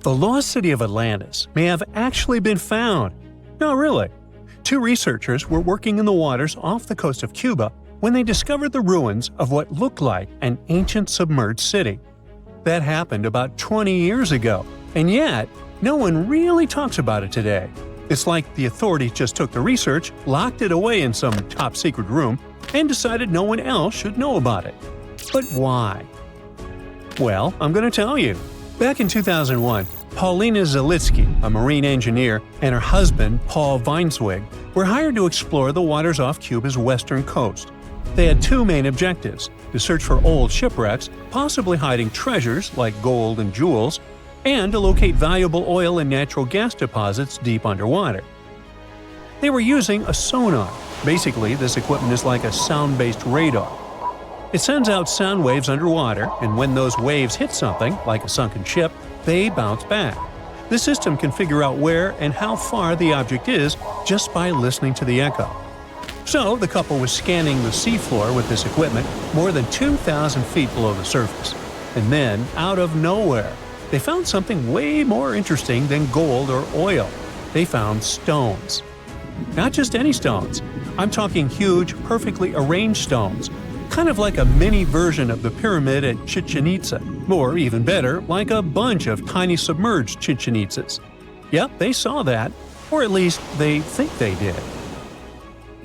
The lost city of Atlantis may have actually been found. No, really. Two researchers were working in the waters off the coast of Cuba when they discovered the ruins of what looked like an ancient submerged city. That happened about 20 years ago, and yet no one really talks about it today. It's like the authorities just took the research, locked it away in some top-secret room, and decided no one else should know about it. But why? Well, I'm going to tell you. Back in 2001, Paulina Zalitsky, a marine engineer, and her husband, Paul Weinswig, were hired to explore the waters off Cuba's western coast. They had two main objectives: to search for old shipwrecks, possibly hiding treasures like gold and jewels, and to locate valuable oil and natural gas deposits deep underwater. They were using a sonar. Basically, this equipment is like a sound-based radar. It sends out sound waves underwater, and when those waves hit something, like a sunken ship, they bounce back. The system can figure out where and how far the object is just by listening to the echo. So, the couple was scanning the seafloor with this equipment more than 2,000 feet below the surface. And then, out of nowhere, they found something way more interesting than gold or oil. They found stones. Not just any stones. I'm talking huge, perfectly arranged stones. Kind of like a mini version of the pyramid at Chichen Itza, or even better, like a bunch of tiny submerged Chichen Itzas. Yep, they saw that, or at least they think they did.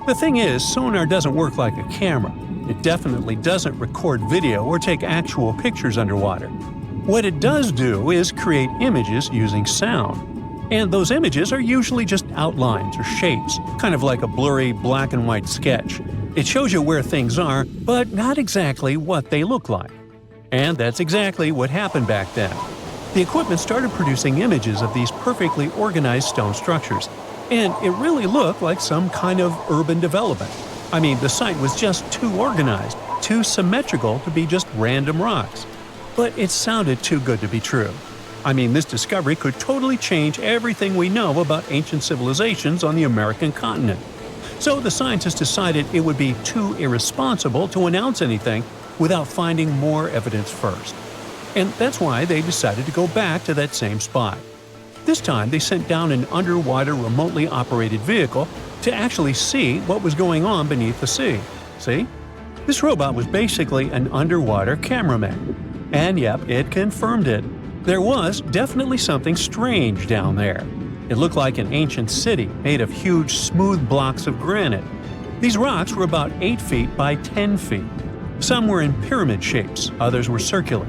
The thing is, sonar doesn't work like a camera. It definitely doesn't record video or take actual pictures underwater. What it does do is create images using sound. And those images are usually just outlines or shapes, kind of like a blurry black and white sketch. It shows you where things are, but not exactly what they look like. And that's exactly what happened back then. The equipment started producing images of these perfectly organized stone structures, and it really looked like some kind of urban development. I mean, the site was just too organized, too symmetrical to be just random rocks. But it sounded too good to be true. I mean, this discovery could totally change everything we know about ancient civilizations on the American continent. So the scientists decided it would be too irresponsible to announce anything without finding more evidence first. And that's why they decided to go back to that same spot. This time they sent down an underwater remotely operated vehicle to actually see what was going on beneath the sea. See? This robot was basically an underwater cameraman. And yep, it confirmed it. There was definitely something strange down there. It looked like an ancient city made of huge, smooth blocks of granite. These rocks were about 8 feet by 10 feet. Some were in pyramid shapes, others were circular.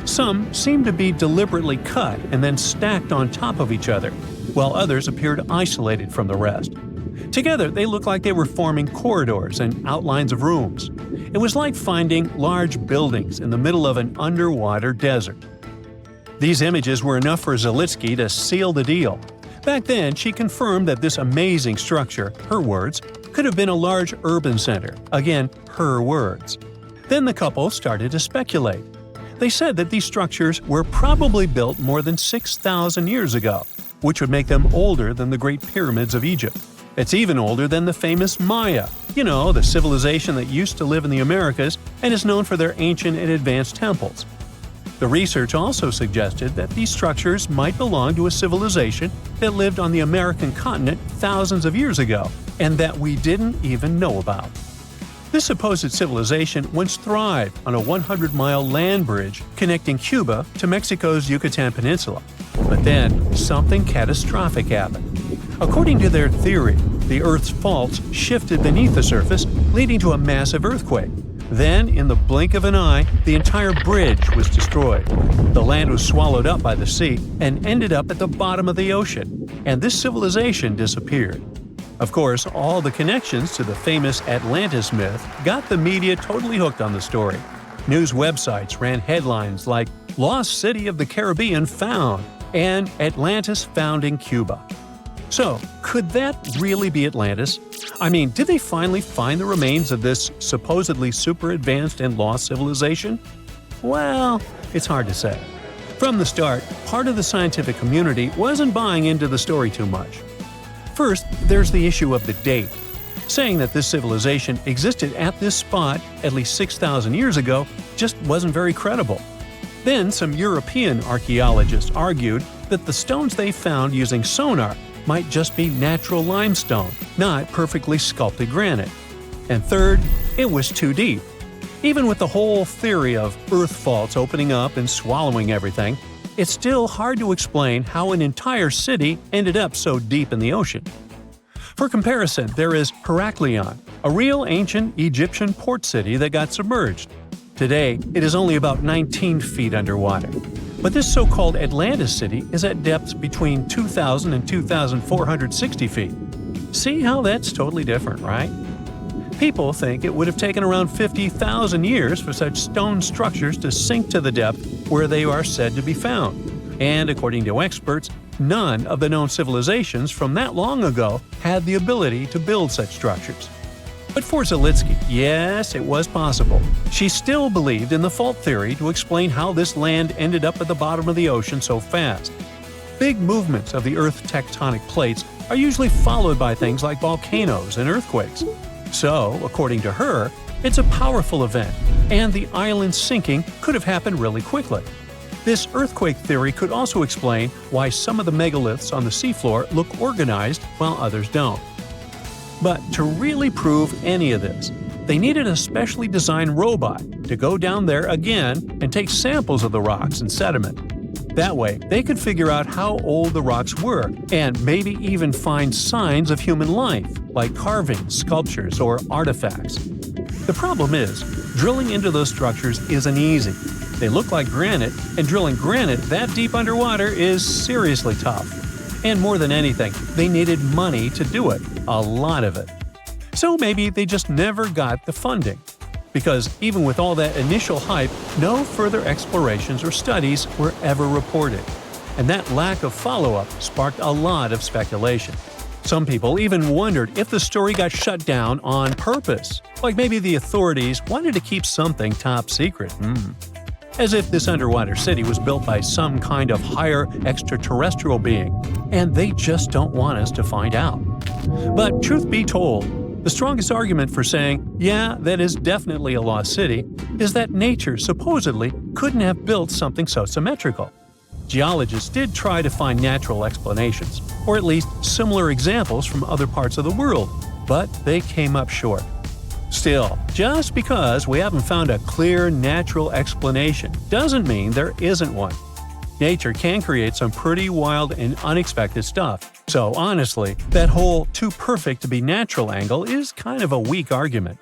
Some seemed to be deliberately cut and then stacked on top of each other, while others appeared isolated from the rest. Together, they looked like they were forming corridors and outlines of rooms. It was like finding large buildings in the middle of an underwater desert. These images were enough for Zalitsky to seal the deal. Back then, she confirmed that this amazing structure, her words, could have been a large urban center. Again, her words. Then the couple started to speculate. They said that these structures were probably built more than 6,000 years ago, which would make them older than the Great Pyramids of Egypt. It's even older than the famous Maya, the civilization that used to live in the Americas and is known for their ancient and advanced temples. The research also suggested that these structures might belong to a civilization that lived on the American continent thousands of years ago, and that we didn't even know about. This supposed civilization once thrived on a 100-mile land bridge connecting Cuba to Mexico's Yucatan Peninsula. But then, something catastrophic happened. According to their theory, the Earth's faults shifted beneath the surface, leading to a massive earthquake. Then, in the blink of an eye, the entire bridge was destroyed. The land was swallowed up by the sea and ended up at the bottom of the ocean, and this civilization disappeared. Of course, all the connections to the famous Atlantis myth got the media totally hooked on the story. News websites ran headlines like "Lost City of the Caribbean Found" and "Atlantis Found in Cuba." So, could that really be Atlantis? I mean, did they finally find the remains of this supposedly super advanced and lost civilization? Well, it's hard to say. From the start, part of the scientific community wasn't buying into the story too much. First, there's the issue of the date. Saying that this civilization existed at this spot at least 6,000 years ago just wasn't very credible. Then some European archaeologists argued that the stones they found using sonar might just be natural limestone, not perfectly sculpted granite. And third, it was too deep. Even with the whole theory of earth faults opening up and swallowing everything, it's still hard to explain how an entire city ended up so deep in the ocean. For comparison, there is Heraklion, a real ancient Egyptian port city that got submerged. Today, it is only about 19 feet underwater. But this so-called Atlantis city is at depths between 2,000 and 2,460 feet. See how that's totally different, right? People think it would have taken around 50,000 years for such stone structures to sink to the depth where they are said to be found. And according to experts, none of the known civilizations from that long ago had the ability to build such structures. But for Zalitsky, yes, it was possible. She still believed in the fault theory to explain how this land ended up at the bottom of the ocean so fast. Big movements of the Earth's tectonic plates are usually followed by things like volcanoes and earthquakes. So, according to her, it's a powerful event, and the island sinking could have happened really quickly. This earthquake theory could also explain why some of the megaliths on the seafloor look organized while others don't. But to really prove any of this, they needed a specially designed robot to go down there again and take samples of the rocks and sediment. That way, they could figure out how old the rocks were and maybe even find signs of human life, like carvings, sculptures, or artifacts. The problem is, drilling into those structures isn't easy. They look like granite, and drilling granite that deep underwater is seriously tough. And more than anything, they needed money to do it, a lot of it. So maybe they just never got the funding. Because even with all that initial hype, no further explorations or studies were ever reported. And that lack of follow-up sparked a lot of speculation. Some people even wondered if the story got shut down on purpose, like maybe the authorities wanted to keep something top secret. As if this underwater city was built by some kind of higher extraterrestrial being, and they just don't want us to find out. But truth be told, the strongest argument for saying, yeah, that is definitely a lost city, is that nature supposedly couldn't have built something so symmetrical. Geologists did try to find natural explanations, or at least similar examples from other parts of the world, but they came up short. Still, just because we haven't found a clear natural explanation doesn't mean there isn't one. Nature can create some pretty wild and unexpected stuff, so honestly, that whole too perfect to be natural angle is kind of a weak argument.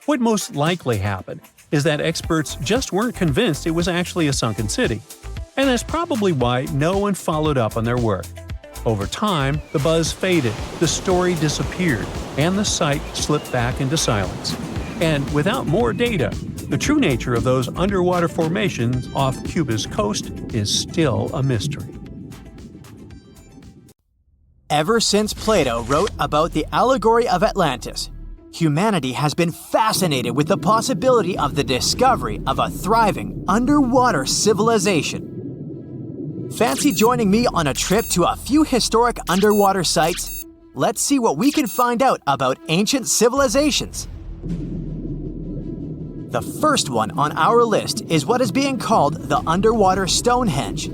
What most likely happened is that experts just weren't convinced it was actually a sunken city, and that's probably why no one followed up on their work. Over time, the buzz faded, the story disappeared, and the site slipped back into silence. And without more data, the true nature of those underwater formations off Cuba's coast is still a mystery. Ever since Plato wrote about the allegory of Atlantis, humanity has been fascinated with the possibility of the discovery of a thriving underwater civilization. Fancy joining me on a trip to a few historic underwater sites? Let's see what we can find out about ancient civilizations. The first one on our list is what is being called the underwater Stonehenge.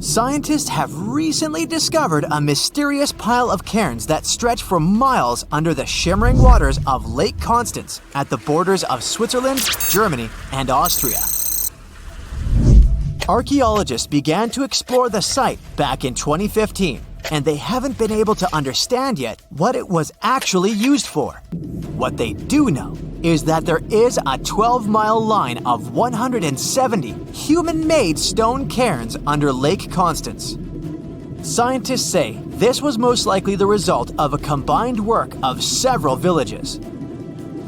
Scientists have recently discovered a mysterious pile of cairns that stretch for miles under the shimmering waters of Lake Constance at the borders of Switzerland, Germany, and Austria. Archaeologists began to explore the site back in 2015, and they haven't been able to understand yet what it was actually used for. What they do know is that there is a 12-mile line of 170 human-made stone cairns under Lake Constance. Scientists say this was most likely the result of a combined work of several villages.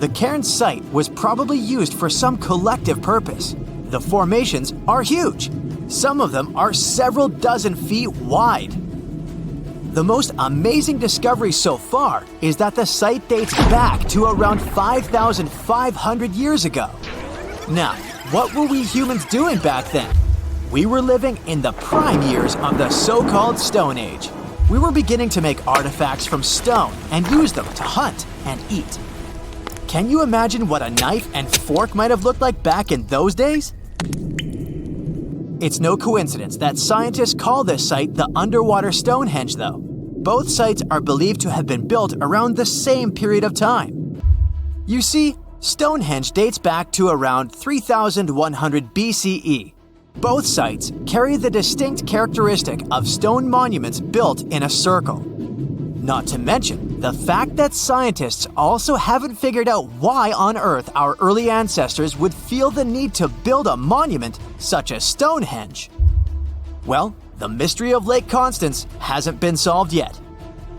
The cairn site was probably used for some collective purpose. The formations are huge. Some of them are several dozen feet wide. The most amazing discovery so far is that the site dates back to around 5,500 years ago. Now, what were we humans doing back then? We were living in the prime years of the so-called Stone Age. We were beginning to make artifacts from stone and use them to hunt and eat. Can you imagine what a knife and fork might have looked like back in those days? It's no coincidence that scientists call this site the underwater Stonehenge, though. Both sites are believed to have been built around the same period of time. You see, Stonehenge dates back to around 3100 BCE. Both sites carry the distinct characteristic of stone monuments built in a circle. Not to mention the fact that scientists also haven't figured out why on earth our early ancestors would feel the need to build a monument such as Stonehenge. Well, the mystery of Lake Constance hasn't been solved yet.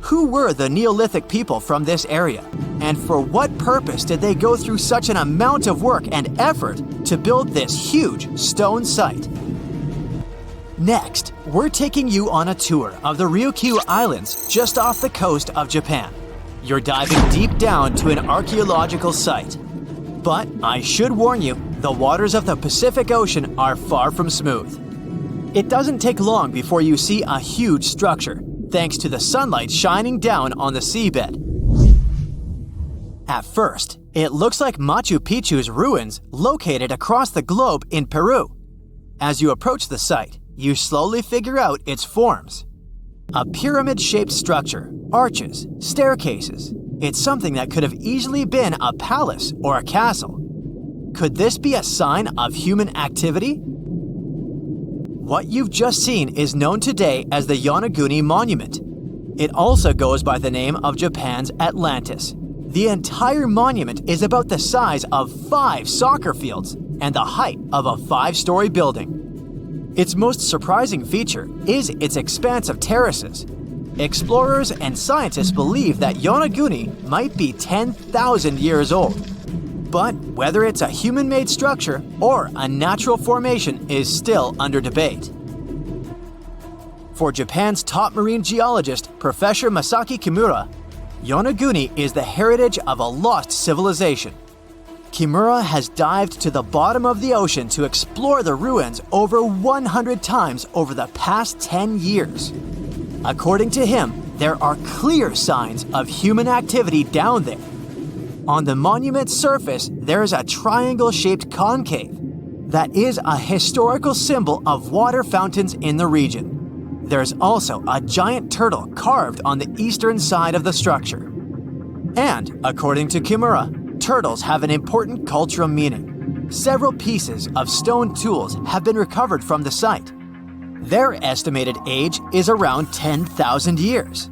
Who were the Neolithic people from this area? And for what purpose did they go through such an amount of work and effort to build this huge stone site? Next, we're taking you on a tour of the Ryukyu Islands just off the coast of Japan. You're diving deep down to an archaeological site. But I should warn you, the waters of the Pacific Ocean are far from smooth. It doesn't take long before you see a huge structure, thanks to the sunlight shining down on the seabed. At first, it looks like Machu Picchu's ruins located across the globe in Peru. As you approach the site, you slowly figure out its forms. A pyramid-shaped structure, arches, staircases. It's something that could have easily been a palace or a castle. Could this be a sign of human activity? What you've just seen is known today as the Yonaguni Monument. It also goes by the name of Japan's Atlantis. The entire monument is about the size of 5 soccer fields and the height of a 5-story building. Its most surprising feature is its expanse of terraces. Explorers and scientists believe that Yonaguni might be 10,000 years old. But whether it's a human-made structure or a natural formation is still under debate. For Japan's top marine geologist, Professor Masaki Kimura, Yonaguni is the heritage of a lost civilization. Kimura has dived to the bottom of the ocean to explore the ruins over 100 times over the past 10 years. According to him, there are clear signs of human activity down there. On the monument's surface, there is a triangle-shaped concave that is a historical symbol of water fountains in the region. There's also a giant turtle carved on the eastern side of the structure. And, according to Kimura, turtles have an important cultural meaning. Several pieces of stone tools have been recovered from the site. Their estimated age is around 10,000 years.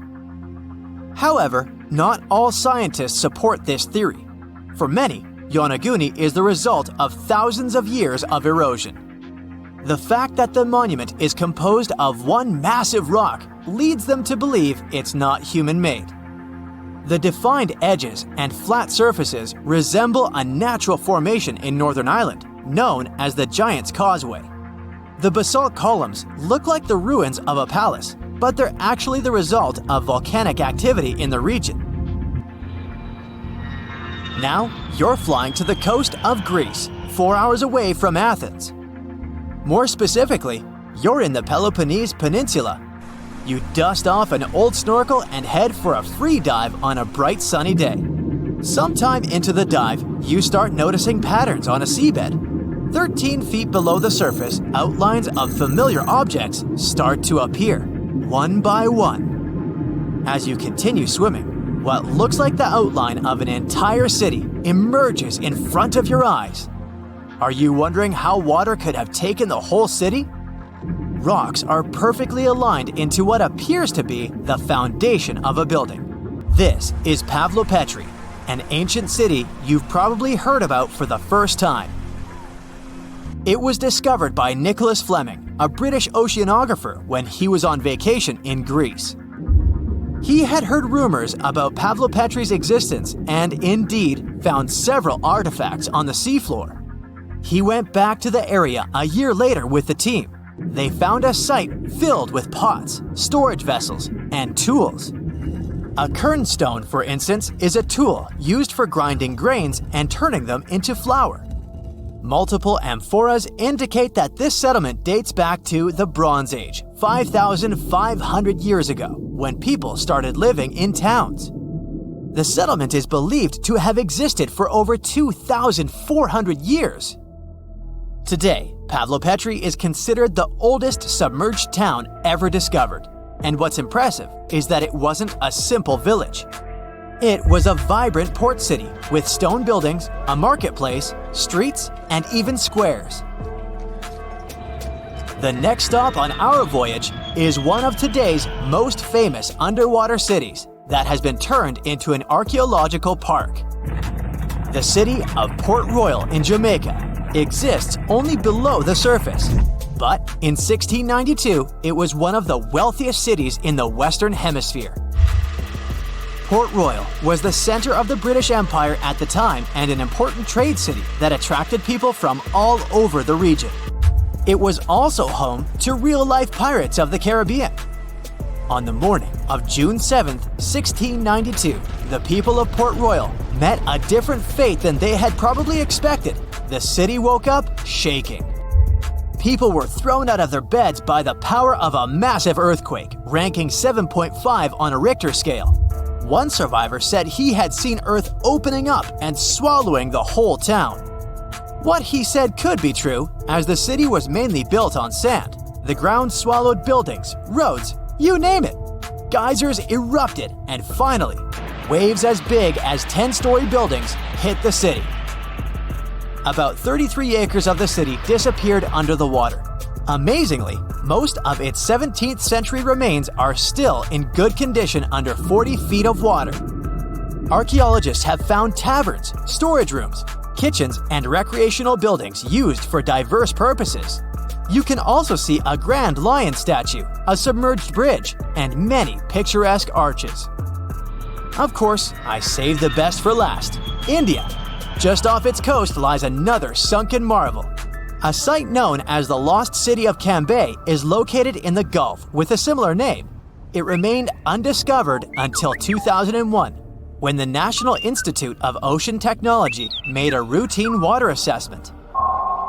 However, not all scientists support this theory. For many, Yonaguni is the result of thousands of years of erosion. The fact that the monument is composed of one massive rock leads them to believe it's not human-made. The defined edges and flat surfaces resemble a natural formation in Northern Ireland, known as the Giant's Causeway. The basalt columns look like the ruins of a palace, but they're actually the result of volcanic activity in the region. Now, you're flying to the coast of Greece, 4 hours away from Athens. More specifically, you're in the Peloponnese Peninsula. You dust off an old snorkel and head for a free dive on a bright sunny day. Sometime into the dive, you start noticing patterns on a seabed. 13 feet below the surface, outlines of familiar objects start to appear, one by one. As you continue swimming, what looks like the outline of an entire city emerges in front of your eyes. Are you wondering how water could have taken the whole city? Rocks are perfectly aligned into what appears to be the foundation of a building. This is Pavlopetri, an ancient city you've probably heard about for the first time. It was discovered by Nicholas Fleming, a British oceanographer, when he was on vacation in Greece. He had heard rumors about Pavlopetri's existence and indeed found several artifacts on the seafloor. He went back to the area a year later with the team. They found a site filled with pots, storage vessels, and tools. A kernstone, for instance, is a tool used for grinding grains and turning them into flour. Multiple amphoras indicate that this settlement dates back to the Bronze Age, 5,500 years ago, when people started living in towns. The settlement is believed to have existed for over 2,400 years. Today, Pavlopetri is considered the oldest submerged town ever discovered. And what's impressive is that it wasn't a simple village. It was a vibrant port city with stone buildings, a marketplace, streets, and even squares. The next stop on our voyage is one of today's most famous underwater cities that has been turned into an archaeological park. The city of Port Royal in Jamaica exists only below the surface, but in 1692 it was one of the wealthiest cities in the Western Hemisphere. Port Royal was the center of the British Empire at the time and an important trade city that attracted people from all over the region. It was also home to real-life pirates of the Caribbean. On the morning of June 7, 1692, the people of Port Royal met a different fate than they had probably expected. The city woke up shaking. People were thrown out of their beds by the power of a massive earthquake, ranking 7.5 on a Richter scale. One survivor said he had seen Earth opening up and swallowing the whole town. What he said could be true, as the city was mainly built on sand. The ground swallowed buildings, roads, you name it. Geysers erupted, and finally, waves as big as 10-story buildings hit the city. About 33 acres of the city disappeared under the water. Amazingly, most of its 17th century remains are still in good condition under 40 feet of water. Archaeologists have found taverns, storage rooms, kitchens, and recreational buildings used for diverse purposes. You can also see a grand lion statue, a submerged bridge, and many picturesque arches. Of course, I saved the best for last: India. Just off its coast lies another sunken marvel. A site known as the Lost City of Cambay is located in the Gulf with a similar name. It remained undiscovered until 2001, when the National Institute of Ocean Technology made a routine water assessment.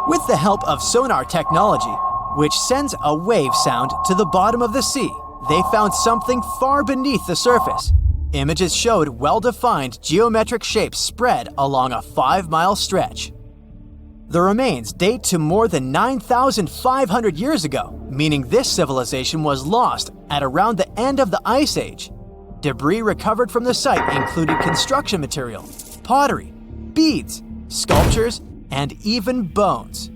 With the help of sonar technology, which sends a wave sound to the bottom of the sea, they found something far beneath the surface. Images showed well-defined geometric shapes spread along a 5-mile stretch. The remains date to more than 9,500 years ago, meaning this civilization was lost at around the end of the Ice Age. Debris recovered from the site included construction material, pottery, beads, sculptures, and even bones.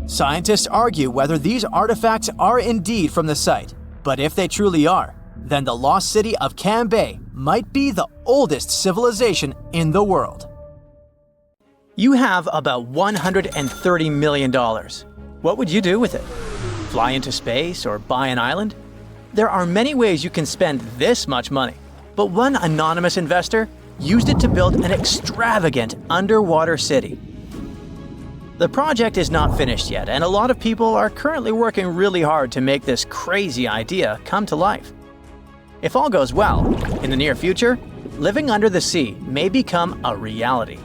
Scientists argue whether these artifacts are indeed from the site, but if they truly are, then the lost city of Cambay might be the oldest civilization in the world. You have about $130 million. What would you do with it? Fly into space or buy an island? There are many ways you can spend this much money, but one anonymous investor used it to build an extravagant underwater city. The project is not finished yet, and a lot of people are currently working really hard to make this crazy idea come to life. If all goes well, in the near future, living under the sea may become a reality.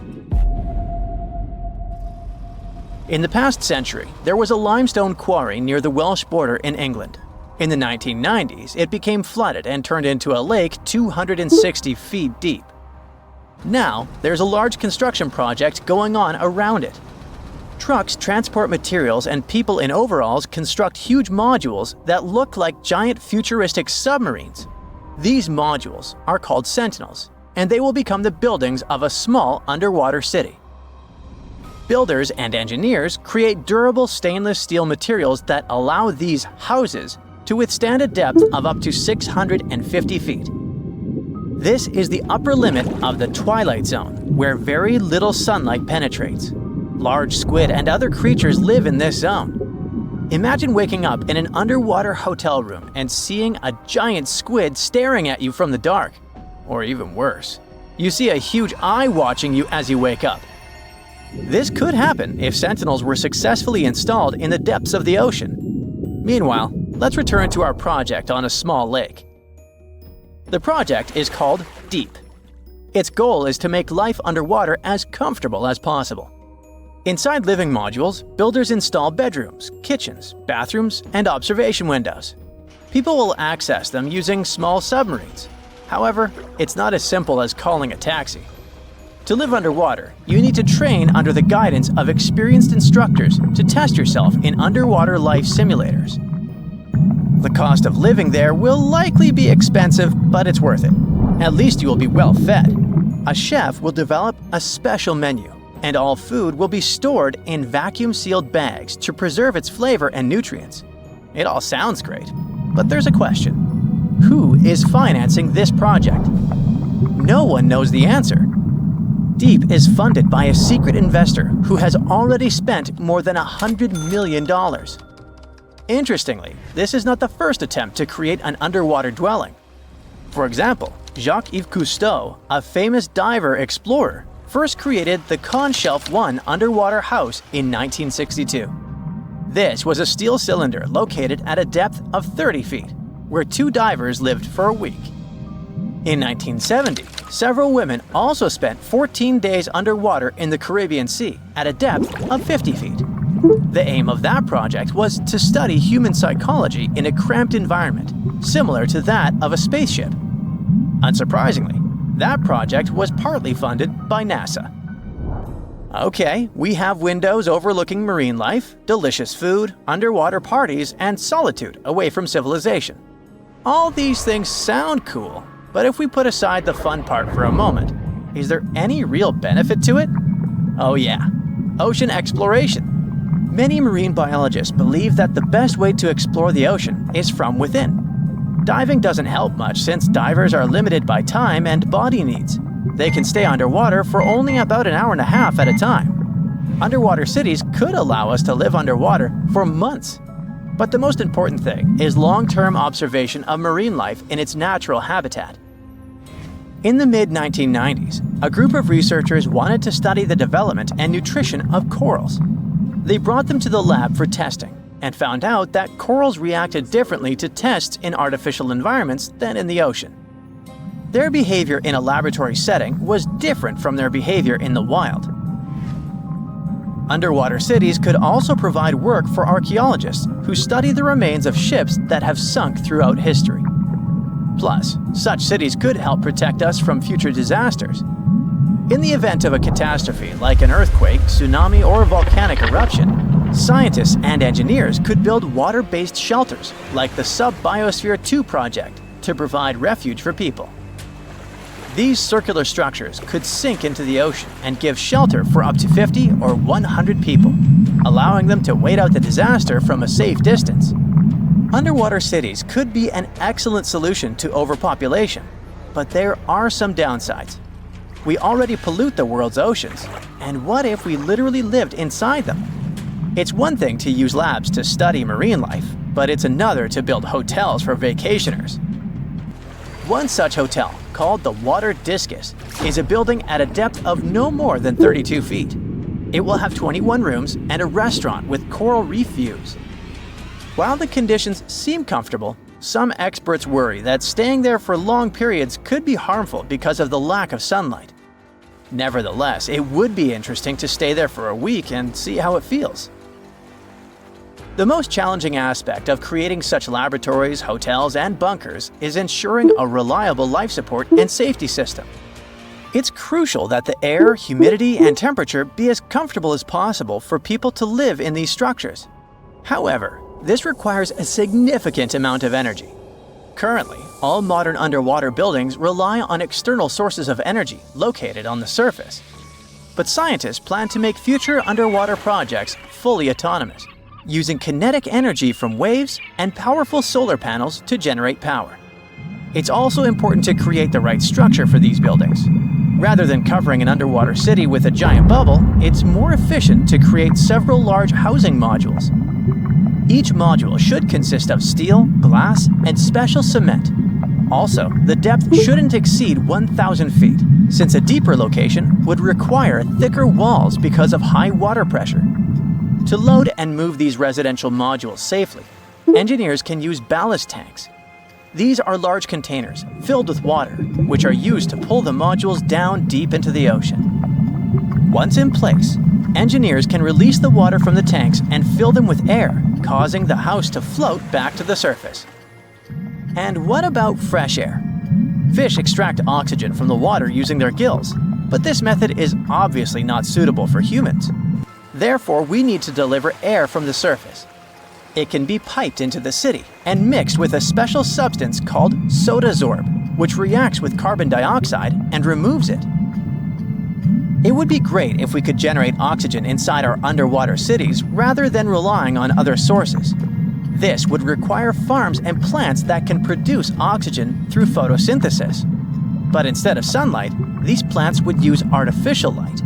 In the past century, there was a limestone quarry near the Welsh border in England. In the 1990s, it became flooded and turned into a lake 260 feet deep. Now, there's a large construction project going on around it. Trucks transport materials and people in overalls construct huge modules that look like giant futuristic submarines. These modules are called sentinels, and they will become the buildings of a small underwater city. Builders and engineers create durable stainless steel materials that allow these houses to withstand a depth of up to 650 feet. This is the upper limit of the twilight zone, where very little sunlight penetrates. Large squid and other creatures live in this zone. Imagine waking up in an underwater hotel room and seeing a giant squid staring at you from the dark. Or even worse, you see a huge eye watching you as you wake up. This could happen if sentinels were successfully installed in the depths of the ocean. Meanwhile, let's return to our project on a small lake. The project is called Deep. Its goal is to make life underwater as comfortable as possible. Inside living modules, builders install bedrooms, kitchens, bathrooms, and observation windows. People will access them using small submarines. However, it's not as simple as calling a taxi. To live underwater, you need to train under the guidance of experienced instructors to test yourself in underwater life simulators. The cost of living there will likely be expensive, but it's worth it. At least you will be well fed. A chef will develop a special menu, and all food will be stored in vacuum-sealed bags to preserve its flavor and nutrients. It all sounds great, but there's a question. Who is financing this project? No one knows the answer. Deep is funded by a secret investor who has already spent more than $100 million. Interestingly, this is not the first attempt to create an underwater dwelling. For example, Jacques-Yves Cousteau, a famous diver explorer, first created the Conshelf 1 underwater house in 1962. This was a steel cylinder located at a depth of 30 feet, where 2 divers lived for a week. In 1970, several women also spent 14 days underwater in the Caribbean Sea at a depth of 50 feet. The aim of that project was to study human psychology in a cramped environment, similar to that of a spaceship. Unsurprisingly, that project was partly funded by NASA. Okay, we have windows overlooking marine life, delicious food, underwater parties, and solitude away from civilization. All these things sound cool, but if we put aside the fun part for a moment, is there any real benefit to it? Oh yeah, ocean exploration. Many marine biologists believe that the best way to explore the ocean is from within. Diving doesn't help much since divers are limited by time and body needs. They can stay underwater for only about an hour and a half at a time. Underwater cities could allow us to live underwater for months. But the most important thing is long-term observation of marine life in its natural habitat. In the mid-1990s, a group of researchers wanted to study the development and nutrition of corals. They brought them to the lab for testing and found out that corals reacted differently to tests in artificial environments than in the ocean. Their behavior in a laboratory setting was different from their behavior in the wild. Underwater cities could also provide work for archaeologists who study the remains of ships that have sunk throughout history. Plus, such cities could help protect us from future disasters. In the event of a catastrophe like an earthquake, tsunami, or volcanic eruption, scientists and engineers could build water-based shelters like the Sub-Biosphere 2 project to provide refuge for people. These circular structures could sink into the ocean and give shelter for up to 50 or 100 people, allowing them to wait out the disaster from a safe distance. Underwater cities could be an excellent solution to overpopulation, but there are some downsides. We already pollute the world's oceans, and what if we literally lived inside them? It's one thing to use labs to study marine life, but it's another to build hotels for vacationers. One such hotel, called the Water Discus, is a building at a depth of no more than 32 feet. It will have 21 rooms and a restaurant with coral reef views. While the conditions seem comfortable, some experts worry that staying there for long periods could be harmful because of the lack of sunlight. Nevertheless, it would be interesting to stay there for a week and see how it feels. The most challenging aspect of creating such laboratories, hotels, and bunkers is ensuring a reliable life support and safety system. It's crucial that the air, humidity, and temperature be as comfortable as possible for people to live in these structures. However, this requires a significant amount of energy. Currently, all modern underwater buildings rely on external sources of energy located on the surface. But scientists plan to make future underwater projects fully autonomous, using kinetic energy from waves and powerful solar panels to generate power. It's also important to create the right structure for these buildings. Rather than covering an underwater city with a giant bubble, it's more efficient to create several large housing modules. Each module should consist of steel, glass, and special cement. Also, the depth shouldn't exceed 1,000 feet, since a deeper location would require thicker walls because of high water pressure. To load and move these residential modules safely, engineers can use ballast tanks. These are large containers filled with water, which are used to pull the modules down deep into the ocean. Once in place, engineers can release the water from the tanks and fill them with air, causing the house to float back to the surface. And what about fresh air? Fish extract oxygen from the water using their gills. But this method is obviously not suitable for humans. Therefore, we need to deliver air from the surface. It can be piped into the city and mixed with a special substance called sodasorb, which reacts with carbon dioxide and removes it. It would be great if we could generate oxygen inside our underwater cities rather than relying on other sources. This would require farms and plants that can produce oxygen through photosynthesis. But instead of sunlight, these plants would use artificial light.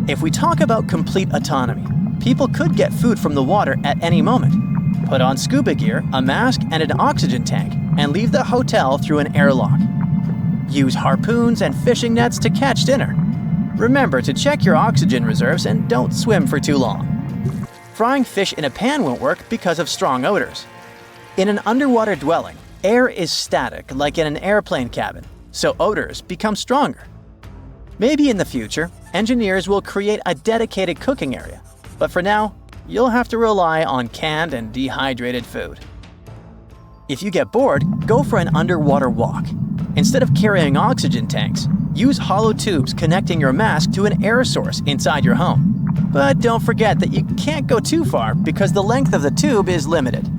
If we talk about complete autonomy, people could get food from the water at any moment, put on scuba gear, a mask, and an oxygen tank, and leave the hotel through an airlock. Use harpoons and fishing nets to catch dinner. Remember to check your oxygen reserves and don't swim for too long. Frying fish in a pan won't work because of strong odors. In an underwater dwelling, air is static like in an airplane cabin, so odors become stronger. Maybe in the future, engineers will create a dedicated cooking area, but for now, you'll have to rely on canned and dehydrated food. If you get bored, go for an underwater walk. Instead of carrying oxygen tanks, use hollow tubes connecting your mask to an air source inside your home. But don't forget that you can't go too far because the length of the tube is limited.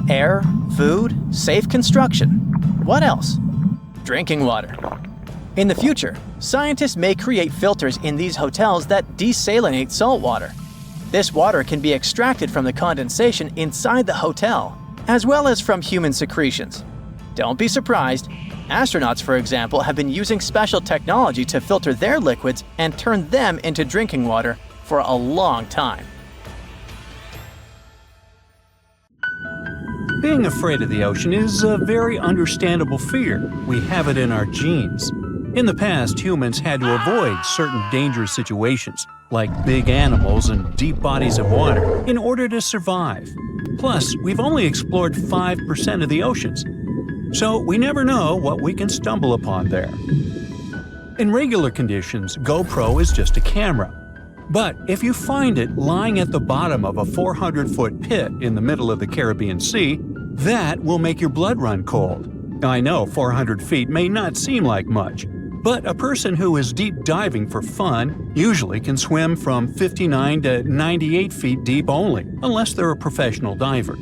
Air, food, safe construction. What else? Drinking water. In the future, scientists may create filters in these hotels that desalinate salt water. This water can be extracted from the condensation inside the hotel, as well as from human secretions. Don't be surprised. Astronauts, for example, have been using special technology to filter their liquids and turn them into drinking water for a long time. Being afraid of the ocean is a very understandable fear. We have it in our genes. In the past, humans had to avoid certain dangerous situations, like big animals and deep bodies of water, in order to survive. Plus, we've only explored 5% of the oceans, so we never know what we can stumble upon there. In regular conditions, GoPro is just a camera. But if you find it lying at the bottom of a 400-foot pit in the middle of the Caribbean Sea, that will make your blood run cold. I know 400 feet may not seem like much, but a person who is deep diving for fun usually can swim from 59 to 98 feet deep only, unless they're a professional diver.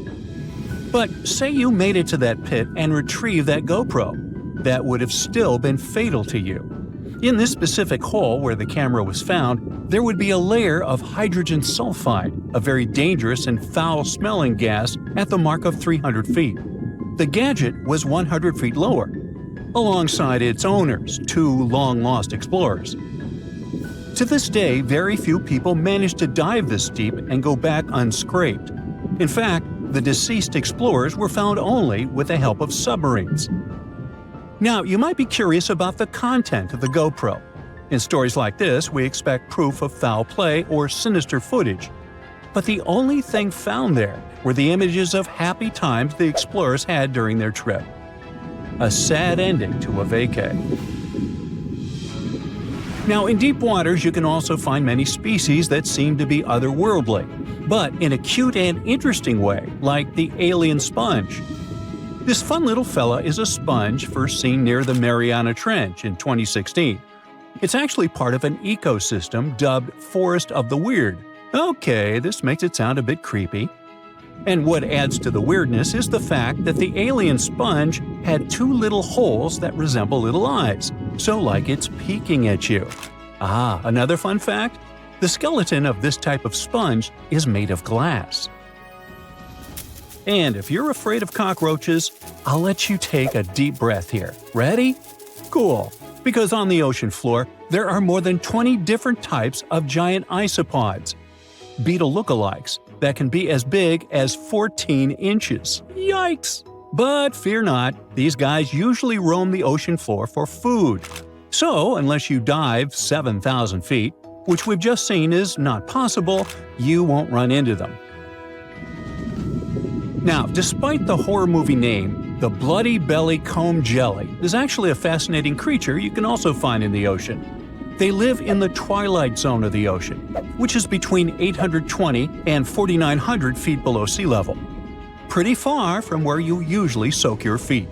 But say you made it to that pit and retrieved that GoPro. That would have still been fatal to you. In this specific hole where the camera was found, there would be a layer of hydrogen sulfide, a very dangerous and foul-smelling gas, at the mark of 300 feet. The gadget was 100 feet lower, alongside its owners, two long-lost explorers. To this day, very few people manage to dive this deep and go back unscraped. In fact, the deceased explorers were found only with the help of submarines. Now, you might be curious about the content of the GoPro. In stories like this, we expect proof of foul play or sinister footage. But the only thing found there were the images of happy times the explorers had during their trip. A sad ending to a vacay. Now, in deep waters, you can also find many species that seem to be otherworldly, but in a cute and interesting way, like the alien sponge. This fun little fella is a sponge first seen near the Mariana Trench in 2016. It's actually part of an ecosystem dubbed Forest of the Weird. Okay, this makes it sound a bit creepy. And what adds to the weirdness is the fact that the alien sponge had two little holes that resemble little eyes, so like it's peeking at you. Ah, another fun fact? The skeleton of this type of sponge is made of glass. And if you're afraid of cockroaches, I'll let you take a deep breath here. Ready? Cool. Because on the ocean floor, there are more than 20 different types of giant isopods, beetle lookalikes, that can be as big as 14 inches. Yikes! But fear not, these guys usually roam the ocean floor for food. So, unless you dive 7,000 feet, which we've just seen is not possible, you won't run into them. Now, despite the horror movie name, the bloody belly comb jelly is actually a fascinating creature you can also find in the ocean. They live in the twilight zone of the ocean, which is between 820 and 4,900 feet below sea level. Pretty far from where you usually soak your feet.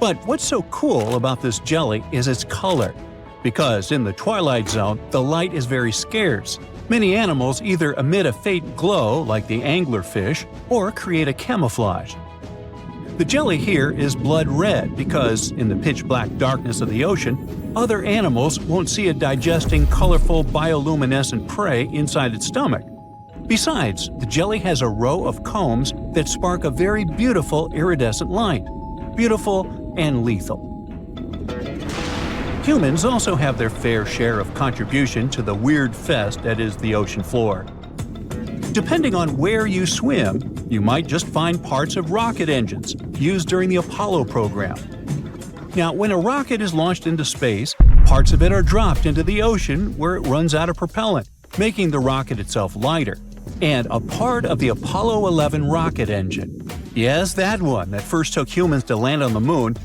But what's so cool about this jelly is its color. Because in the twilight zone, the light is very scarce. Many animals either emit a faint glow, like the anglerfish, or create a camouflage. The jelly here is blood red because, in the pitch-black darkness of the ocean, other animals won't see a digesting, colorful, bioluminescent prey inside its stomach. Besides, the jelly has a row of combs that spark a very beautiful iridescent light. Beautiful and lethal. Humans also have their fair share of contribution to the weird fest that is the ocean floor. Depending on where you swim, you might just find parts of rocket engines used during the Apollo program. Now, when a rocket is launched into space, parts of it are dropped into the ocean where it runs out of propellant, making the rocket itself lighter. And a part of the Apollo 11 rocket engine, yes, that one that first took humans to land on the moon,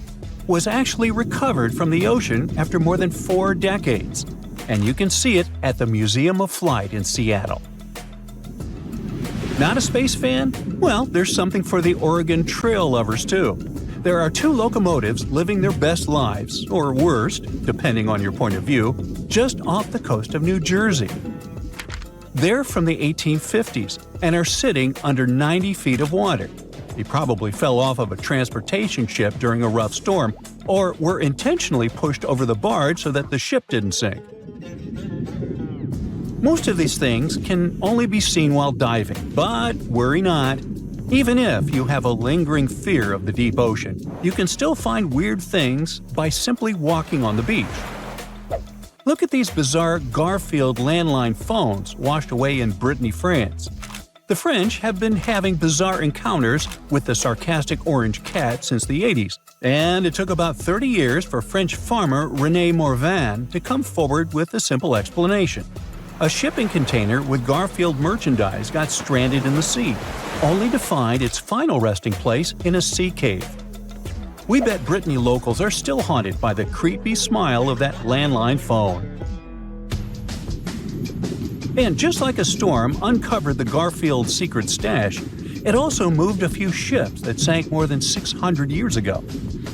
was actually recovered from the ocean after more than 4 decades. And you can see it at the Museum of Flight in Seattle. Not a space fan? Well, there's something for the Oregon Trail lovers too. There are 2 locomotives living their best lives, or worst, depending on your point of view, just off the coast of New Jersey. They're from the 1850s and are sitting under 90 feet of water. They probably fell off of a transportation ship during a rough storm, or were intentionally pushed over the barge so that the ship didn't sink. Most of these things can only be seen while diving, but worry not. Even if you have a lingering fear of the deep ocean, you can still find weird things by simply walking on the beach. Look at these bizarre Garfield landline phones washed away in Brittany, France. The French have been having bizarre encounters with the sarcastic orange cat since the 80s, and it took about 30 years for French farmer René Morvan to come forward with a simple explanation. A shipping container with Garfield merchandise got stranded in the sea, only to find its final resting place in a sea cave. We bet Brittany locals are still haunted by the creepy smile of that landline phone. And just like a storm uncovered the Garfield secret stash, it also moved a few ships that sank more than 600 years ago.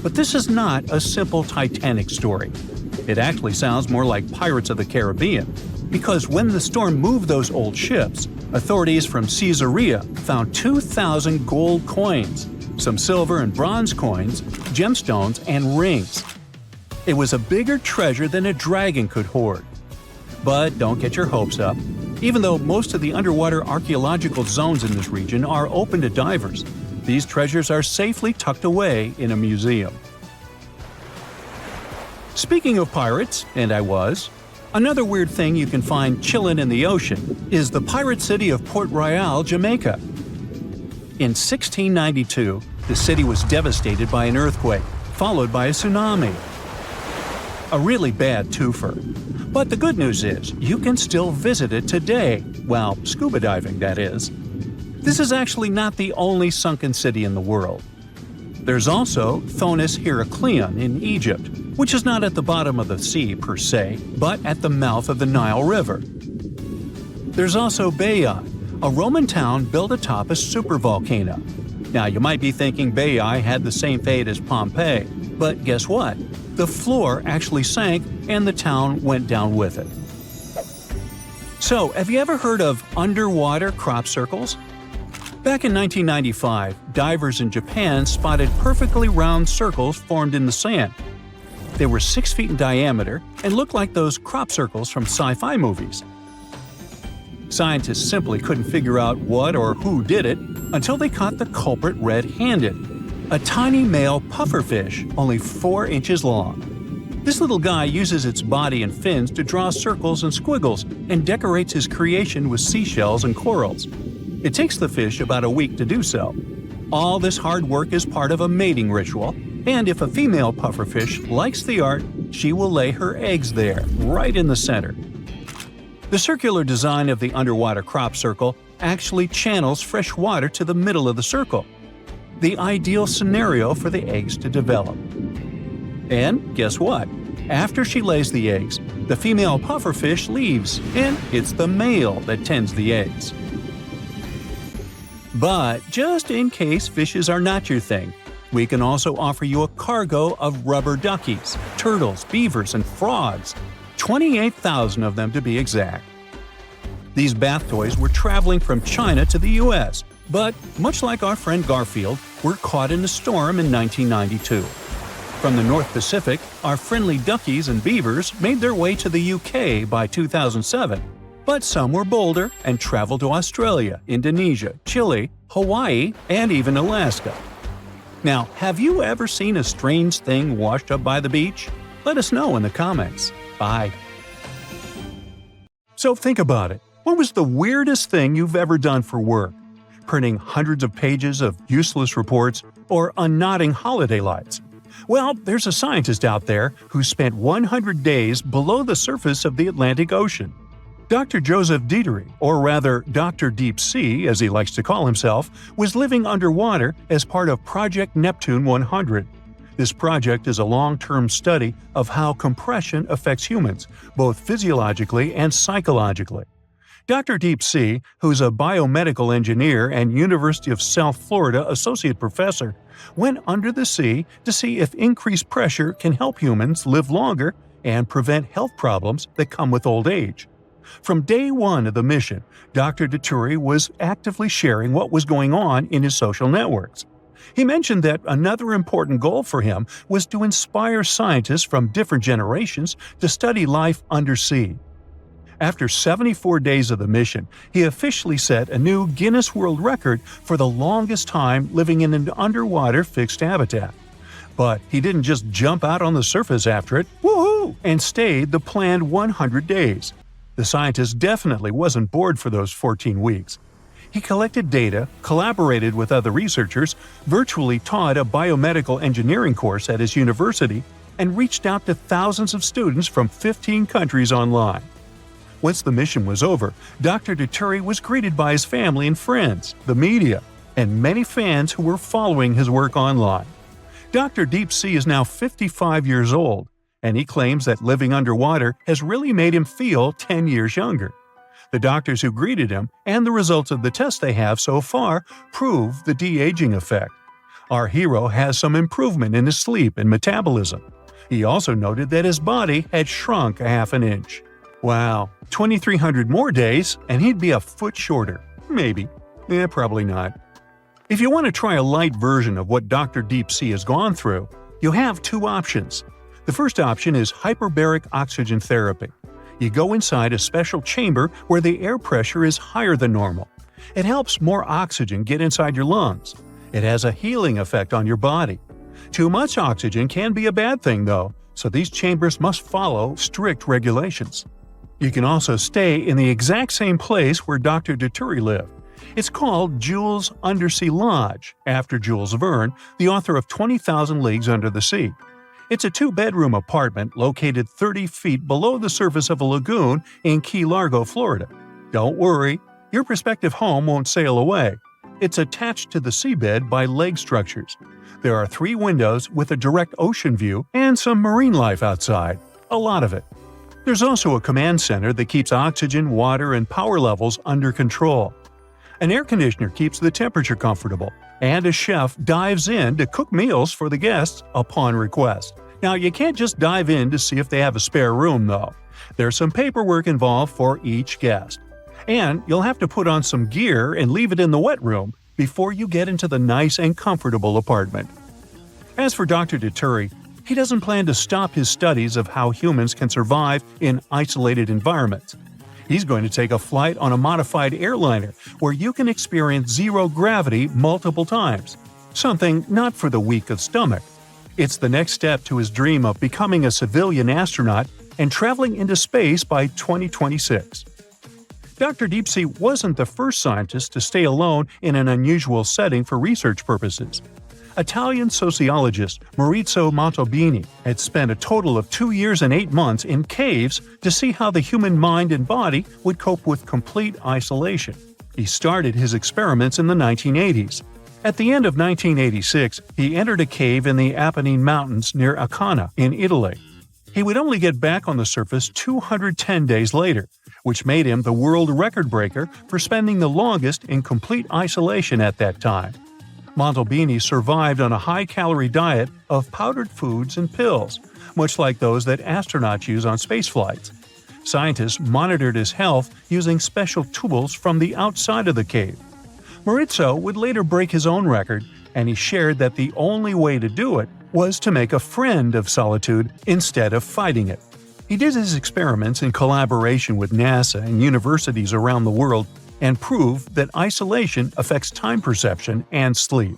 But this is not a simple Titanic story. It actually sounds more like Pirates of the Caribbean, because when the storm moved those old ships, authorities from Caesarea found 2,000 gold coins, some silver and bronze coins, gemstones, and rings. It was a bigger treasure than a dragon could hoard. But don't get your hopes up. Even though most of the underwater archaeological zones in this region are open to divers, these treasures are safely tucked away in a museum. Speaking of pirates, and I was, another weird thing you can find chillin' in the ocean is the pirate city of Port Royal, Jamaica. In 1692, the city was devastated by an earthquake, followed by a tsunami. A really bad twofer. But the good news is, you can still visit it today, well, scuba diving, that is. This is actually not the only sunken city in the world. There's also Thonis Heracleion in Egypt, which is not at the bottom of the sea per se, but at the mouth of the Nile River. There's also Baiae, a Roman town built atop a supervolcano. Now, you might be thinking Baiae had the same fate as Pompeii, but guess what? The floor actually sank and the town went down with it. So, have you ever heard of underwater crop circles? Back in 1995, divers in Japan spotted perfectly round circles formed in the sand. They were 6 feet in diameter and looked like those crop circles from sci-fi movies. Scientists simply couldn't figure out what or who did it until they caught the culprit red-handed. A tiny male pufferfish, only 4 inches long. This little guy uses its body and fins to draw circles and squiggles and decorates his creation with seashells and corals. It takes the fish about a week to do so. All this hard work is part of a mating ritual, and if a female pufferfish likes the art, she will lay her eggs there, right in the center. The circular design of the underwater crop circle actually channels fresh water to the middle of the circle, the ideal scenario for the eggs to develop. And guess what? After she lays the eggs, the female pufferfish leaves, and it's the male that tends the eggs. But just in case fishes are not your thing, We can also offer you a cargo of rubber duckies, turtles, beavers, and frogs. 28,000 of them to be exact. These bath toys were traveling from China to the US, but much like our friend Garfield, were caught in a storm in 1992. From the North Pacific, our friendly duckies and beavers made their way to the UK by 2007, but some were bolder and traveled to Australia, Indonesia, Chile, Hawaii, and even Alaska. Now, have you ever seen a strange thing washed up by the beach? Let us know in the comments. Bye. So think about it. What was the weirdest thing you've ever done for work? Printing hundreds of pages of useless reports or unknotting holiday lights? Well, there's a scientist out there who spent 100 days below the surface of the Atlantic Ocean. Dr. Joseph Dieterich, or rather Dr. Deep Sea as he likes to call himself, was living underwater as part of Project Neptune 100. This project is a long-term study of how compression affects humans, both physiologically and psychologically. Dr. Deep Sea, who's a biomedical engineer and University of South Florida associate professor, went under the sea to see if increased pressure can help humans live longer and prevent health problems that come with old age. From day one of the mission, Dr. Dieterich was actively sharing what was going on in his social networks. He mentioned that another important goal for him was to inspire scientists from different generations to study life undersea. After 74 days of the mission, he officially set a new Guinness World Record for the longest time living in an underwater fixed habitat. But he didn't just jump out on the surface after it, woohoo, and stayed the planned 100 days. The scientist definitely wasn't bored for those 14 weeks. He collected data, collaborated with other researchers, virtually taught a biomedical engineering course at his university, and reached out to thousands of students from 15 countries online. Once the mission was over, Dr. Dieterich was greeted by his family and friends, the media, and many fans who were following his work online. Dr. Deep Sea is now 55 years old, and he claims that living underwater has really made him feel 10 years younger. The doctors who greeted him and the results of the tests they have so far prove the de-aging effect. Our hero has some improvement in his sleep and metabolism. He also noted that his body had shrunk a half an inch. Wow, 2,300 more days and he'd be a foot shorter. Maybe. Probably not. If you want to try a light version of what Dr. Deep Sea has gone through, you have two options. The first option is hyperbaric oxygen therapy. You go inside a special chamber where the air pressure is higher than normal. It helps more oxygen get inside your lungs. It has a healing effect on your body. Too much oxygen can be a bad thing, though, so these chambers must follow strict regulations. You can also stay in the exact same place where Dr. Dieterich lived. It's called Jules' Undersea Lodge, after Jules Verne, the author of 20,000 Leagues Under the Sea. It's a two-bedroom apartment located 30 feet below the surface of a lagoon in Key Largo, Florida. Don't worry, your prospective home won't sail away. It's attached to the seabed by leg structures. There are 3 windows with a direct ocean view and some marine life outside. A lot of it. There's also a command center that keeps oxygen, water, and power levels under control. An air conditioner keeps the temperature comfortable, and a chef dives in to cook meals for the guests upon request. Now, you can't just dive in to see if they have a spare room, though. There's some paperwork involved for each guest. And you'll have to put on some gear and leave it in the wet room before you get into the nice and comfortable apartment. As for Dr. Dieterich, he doesn't plan to stop his studies of how humans can survive in isolated environments. He's going to take a flight on a modified airliner where you can experience zero gravity multiple times. Something not for the weak of stomach. It's the next step to his dream of becoming a civilian astronaut and traveling into space by 2026. Dr. Deep Sea wasn't the first scientist to stay alone in an unusual setting for research purposes. Italian sociologist Maurizio Montalbini had spent a total of 2 years and 8 months in caves to see how the human mind and body would cope with complete isolation. He started his experiments in the 1980s. At the end of 1986, he entered a cave in the Apennine Mountains near Ancona in Italy. He would only get back on the surface 210 days later, which made him the world record breaker for spending the longest in complete isolation at that time. Montalbini survived on a high-calorie diet of powdered foods and pills, much like those that astronauts use on space flights. Scientists monitored his health using special tools from the outside of the cave. Maurizio would later break his own record, and he shared that the only way to do it was to make a friend of solitude instead of fighting it. He did his experiments in collaboration with NASA and universities around the world and proved that isolation affects time perception and sleep.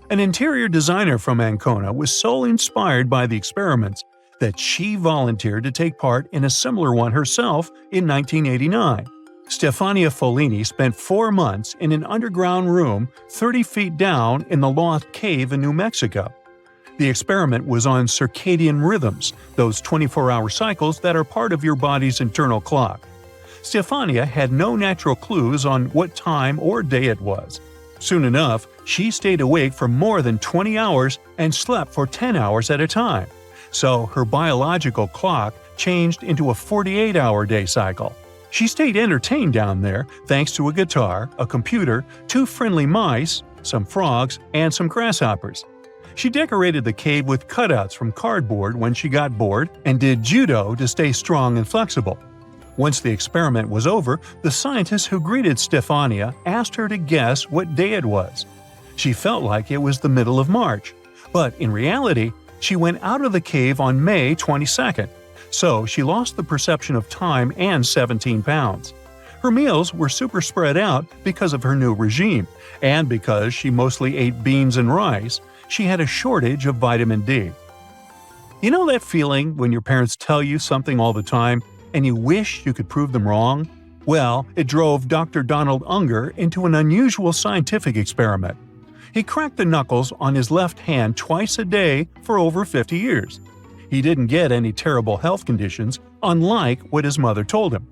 An interior designer from Ancona was so inspired by the experiments that she volunteered to take part in a similar one herself in 1989. Stefania Follini spent 4 months in an underground room 30 feet down in the Lost Cave in New Mexico. The experiment was on circadian rhythms, those 24-hour cycles that are part of your body's internal clock. Stefania had no natural clues on what time or day it was. Soon enough, she stayed awake for more than 20 hours and slept for 10 hours at a time. So her biological clock changed into a 48-hour day cycle. She stayed entertained down there thanks to a guitar, a computer, 2 friendly mice, some frogs, and some grasshoppers. She decorated the cave with cutouts from cardboard when she got bored and did judo to stay strong and flexible. Once the experiment was over, the scientist who greeted Stefania asked her to guess what day it was. She felt like it was the middle of March, but in reality, she went out of the cave on May 22nd, so she lost the perception of time and 17 pounds. Her meals were super spread out because of her new regime, and because she mostly ate beans and rice, she had a shortage of vitamin D. You know that feeling when your parents tell you something all the time and you wish you could prove them wrong? Well, it drove Dr. Donald Unger into an unusual scientific experiment. He cracked the knuckles on his left hand twice a day for over 50 years. He didn't get any terrible health conditions, unlike what his mother told him.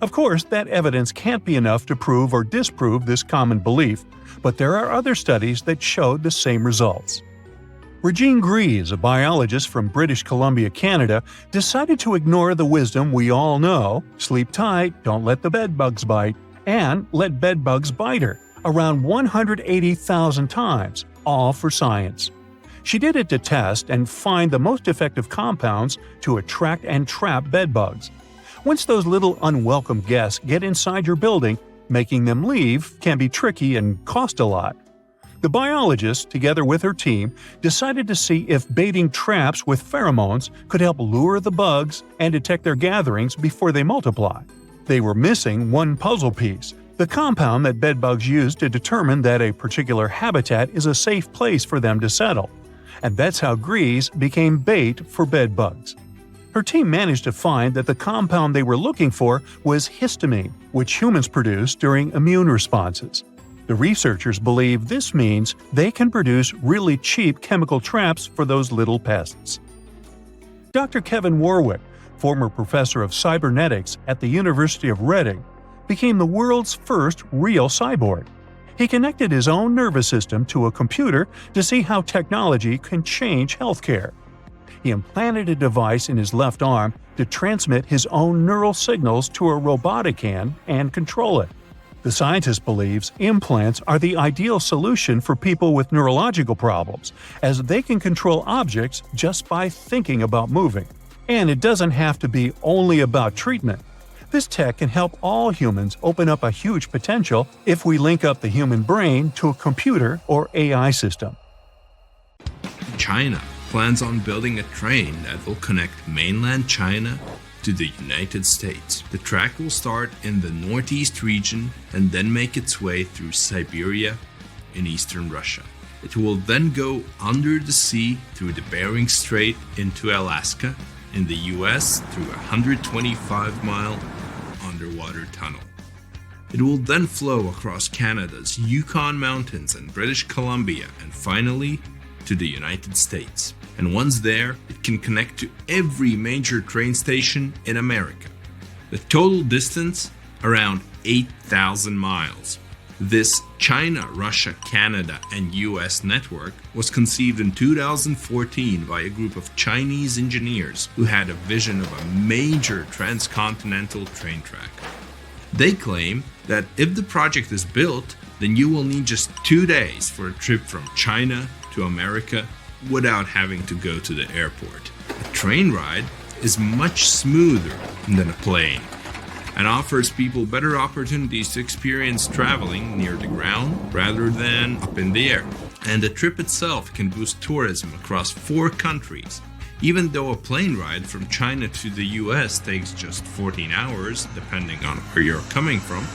Of course, that evidence can't be enough to prove or disprove this common belief, but there are other studies that showed the same results. Regine Gries, a biologist from British Columbia, Canada, decided to ignore the wisdom we all know: sleep tight, don't let the bedbugs bite, and let bedbugs bite her, around 180,000 times, all for science. She did it to test and find the most effective compounds to attract and trap bedbugs. Once those little unwelcome guests get inside your building, making them leave can be tricky and cost a lot. The biologist, together with her team, decided to see if baiting traps with pheromones could help lure the bugs and detect their gatherings before they multiply. They were missing one puzzle piece: the compound that bedbugs use to determine that a particular habitat is a safe place for them to settle. And that's how Gries became bait for bedbugs. Her team managed to find that the compound they were looking for was histamine, which humans produce during immune responses. The researchers believe this means they can produce really cheap chemical traps for those little pests. Dr. Kevin Warwick, former professor of cybernetics at the University of Reading, became the world's first real cyborg. He connected his own nervous system to a computer to see how technology can change healthcare. He implanted a device in his left arm to transmit his own neural signals to a robotic hand and control it. The scientist believes implants are the ideal solution for people with neurological problems, as they can control objects just by thinking about moving. And it doesn't have to be only about treatment. This tech can help all humans open up a huge potential if we link up the human brain to a computer or AI system. China plans on building a train that will connect mainland China to the United States. The track will start in the northeast region and then make its way through Siberia in eastern Russia. It will then go under the sea through the Bering Strait into Alaska in the US through a 125-mile underwater tunnel. It will then flow across Canada's Yukon Mountains and British Columbia and finally to the United States. And once there, it can connect to every major train station in America. The total distance, around 8,000 miles. This China, Russia, Canada, and US network was conceived in 2014 by a group of Chinese engineers who had a vision of a major transcontinental train track. They claim that if the project is built, then you will need just 2 days for a trip from China to America without having to go to the airport. A train ride is much smoother than a plane and offers people better opportunities to experience traveling near the ground rather than up in the air. And the trip itself can boost tourism across 4 countries. Even though a plane ride from China to the US takes just 14 hours, depending on where you're coming from,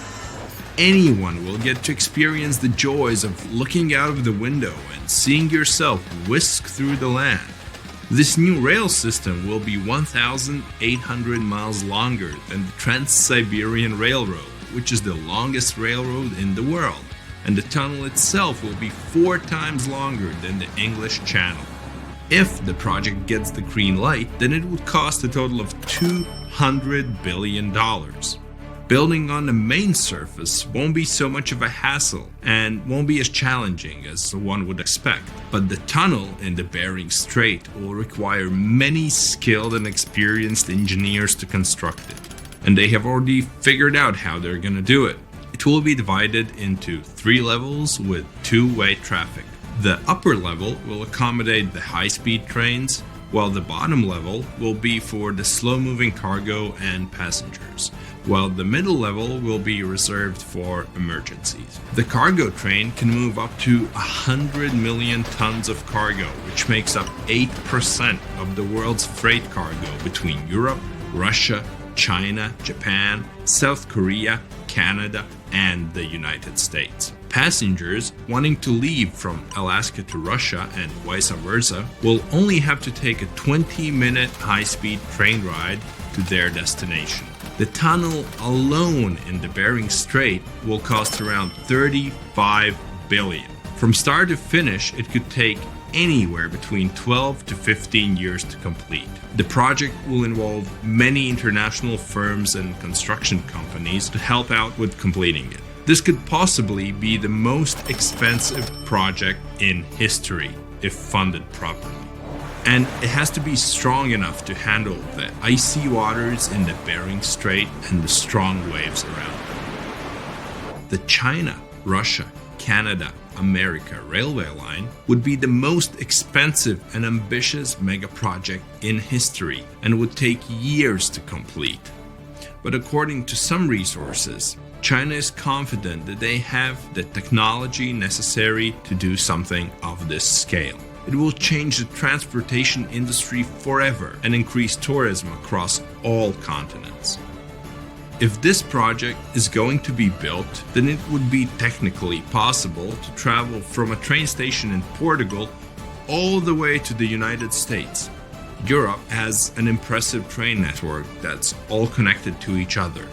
anyone will get to experience the joys of looking out of the window and seeing yourself whisk through the land. This new rail system will be 1,800 miles longer than the Trans-Siberian Railroad, which is the longest railroad in the world, and the tunnel itself will be 4 times longer than the English Channel. If the project gets the green light, then it would cost a total of $200 billion. Building on the main surface won't be so much of a hassle and won't be as challenging as one would expect. But the tunnel in the Bering Strait will require many skilled and experienced engineers to construct it. And they have already figured out how they're going to do it. It will be divided into 3 levels with 2-way traffic. The upper level will accommodate the high-speed trains, while the bottom level will be for the slow-moving cargo and passengers, while the middle level will be reserved for emergencies. The cargo train can move up to 100 million tons of cargo, which makes up 8% of the world's freight cargo between Europe, Russia, China, Japan, South Korea, Canada, and the United States. Passengers wanting to leave from Alaska to Russia and vice versa will only have to take a 20-minute high-speed train ride to their destination. The tunnel alone in the Bering Strait will cost around $35 billion. From start to finish, it could take anywhere between 12 to 15 years to complete. The project will involve many international firms and construction companies to help out with completing it. This could possibly be the most expensive project in history if funded properly. And it has to be strong enough to handle the icy waters in the Bering Strait and the strong waves around it. The China, Russia, Canada, America railway line would be the most expensive and ambitious mega project in history and would take years to complete. But according to some resources, China is confident that they have the technology necessary to do something of this scale. It will change the transportation industry forever and increase tourism across all continents. If this project is going to be built, then it would be technically possible to travel from a train station in Portugal all the way to the United States. Europe has an impressive train network that's all connected to each other.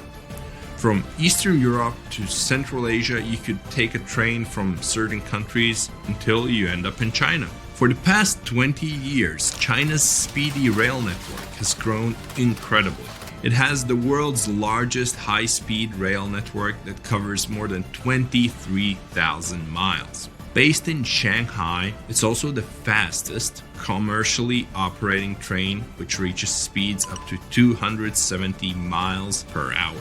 From Eastern Europe to Central Asia, you could take a train from certain countries until you end up in China. For the past 20 years, China's speedy rail network has grown incredibly. It has the world's largest high-speed rail network that covers more than 23,000 miles. Based in Shanghai, it's also the fastest commercially operating train, which reaches speeds up to 270 miles per hour.